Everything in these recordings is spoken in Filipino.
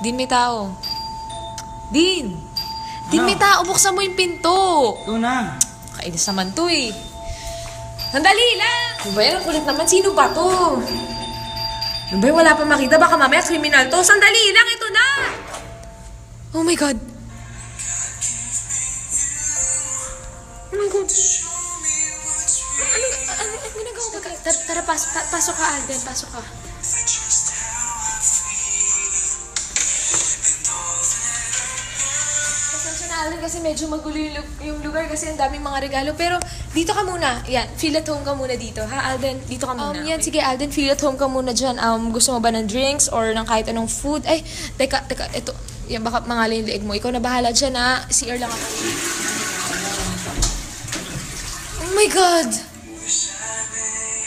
Din, may tao. Din! Din, may tao. Buksan mo yung pinto. Ito na. Kainis naman to eh. Sandali lang! Ano ba yan? Ang kulit naman. Sino ba to? Ano ba yan? Wala pa makita. Baka mamaya kriminal to. Sandali lang! Ito na! Oh my God. Oh my God. Ano ginagawa ba? Tara, pasok ka, Alden. Pasok ka. Pasensya na, Alden, kasi medyo magulo yung lugar kasi ang daming mga regalo. Pero dito ka muna. Yan, feel at home ka muna dito. Ha, Alden? Dito ka muna. Yan, sige, Alden, feel at home ka muna dyan. Gusto mo ba ng drinks or ng kahit anong food? Ay, teka, ito. Yan, baka mangalay yung leeg mo. Ikaw na bahala dyan, ha? CR lang ako. Oh my God!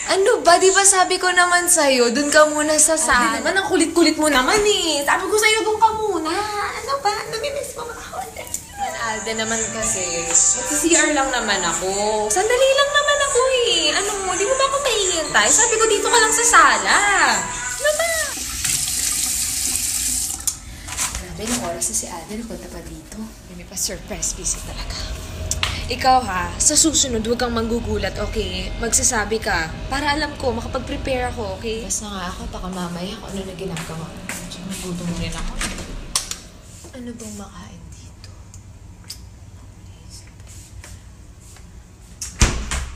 Ano ba? Di ba sabi ko naman sa'yo, dun ka muna sa sala. Naman, ang kulit-kulit mo naman eh. Sabi ko sa'yo, dun ka muna. Ano ba? Namimiss mo ako. Alden naman kasi, mag-CR lang naman ako. Sandali lang naman ako eh. Ano mo, di mo ba ako maihintay? Sabi ko, dito ka lang sa sala. Ano ba? Grabe, ng oras na si Alden, punta pa dito. May pa-surprise visit talaga. Ikaw ha, sa susunod, huwag kang manggugulat, okay? Magsasabi ka, para alam ko, makapag-prepare ako, okay? Basta nga ako, baka mamaya kung ano na ginagawa. Tsaka nagutom rin ako. Ano bang makain dito?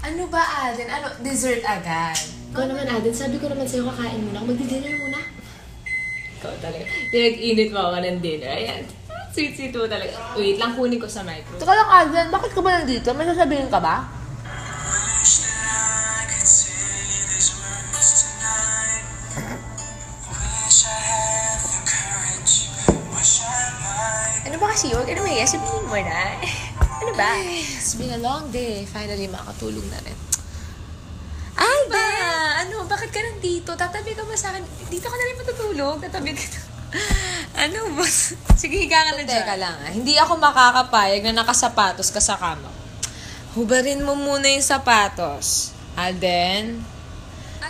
Ano ba, Alden? Ano? Dessert agad? Ikaw naman, Alden, sabi ko naman sa'yo, kakain muna. Magdi-dinner muna. Ikaw talaga. Pinag-init mo ako ng dinner. Ayan. Sweet-sweet mo talaga. Wait lang, kunin ko sa micro. Teka lang, Alden. Bakit ka ba nandito? May sasabihin ka ba? Ano ba kasi yun? Ano ba yan? Sabihin mo na. Ano ba? It's been a long day. Finally, makakatulog na rin. Alden! Ano? Bakit ka nandito? Tatabi ka ba sa akin? Dito ka na rin matutulog? Tatabi ka. Ano ba? Sige, higa ka na dyan. Teka lang Hindi ako makakapayag na nakasapatos ka sa kama. Hubarin mo muna yung sapatos. Alden?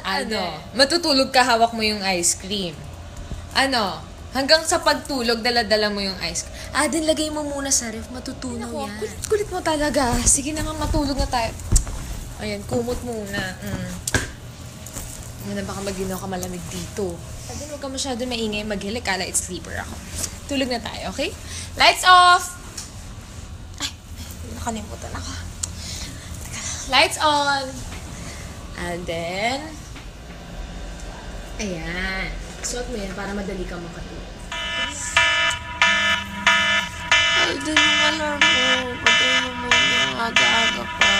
Ano? Matutulog ka, hawak mo yung ice cream. Ano? Hanggang sa pagtulog, dala-dala mo yung ice cream. Alden, lagay mo muna sa ref. Matutunaw yan. Kulit mo talaga. Sige na nga, matulog na tayo. Ayan, kumot muna. Baka maginaw ka malamig dito. Alden, huwag ka masyado maingay. Maghilik, kala it's sleeper ako. Tulog na tayo, okay? Lights off! Ay, nakalimutan ako. Lights on! And then, ayan. Suot mo yan para madali ka makatulog. Alden, alam mo. Patay mo muna. Aga-aga pa.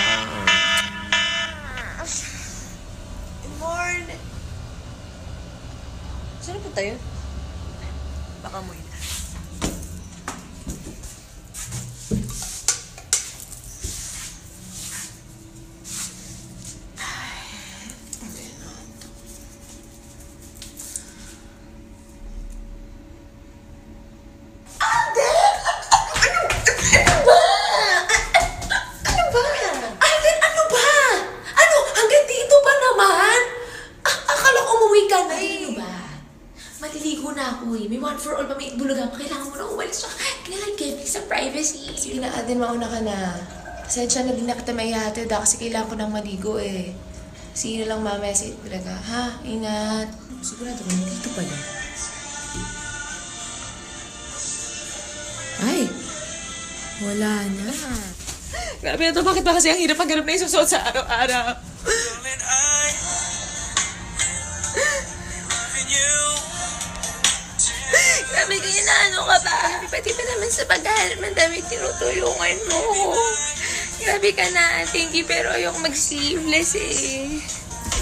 Good morning. Saan po tayo? Baka mo yun. Maliligo na ako eh. May one for all pa, may bulaga pa. Kailangan mo na umalis. Kailangan give sa privacy. Sige na, Alden, mauna ka na. Pasensya na din na kita maihatid kasi kailangan ko nang maligo eh. Sige na lang mamaya sa bulaga. Ha? Ingat. Sigurado ko, dito pala. Ay! Wala na. Grabe na to. Bakit ba kasi ang hirap pagganap na yung susuot sa araw-araw? Grabe kayo na ano ka ba? Pati pa naman sa paghahanap ng damit tinutulungan mo. Grabe ka na. Thank you, pero ayoko mag-sleeveless eh.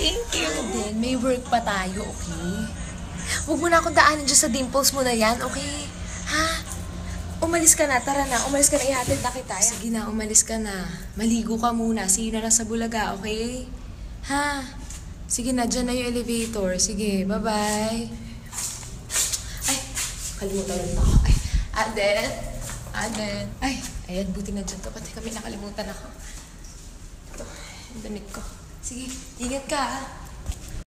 Thank you. Then, may work pa tayo, okay? Huwag mo na akong daanin dyan sa dimples mo na yan, okay? Ha? Umalis ka na. Tara na. Umalis ka na. Ihatid na kita. Sige na, umalis ka na. Maligo ka muna. See you na lang sa bulaga, okay? Ha? Sige na, dyan na yung elevator. Sige, bye-bye. Kalimutan rin ako. Ay, Alden. Ay, ayan, buti na dyan to. Pati kami nakalimutan ako. Ito, yung damit ko. Sige, ingat ka ha.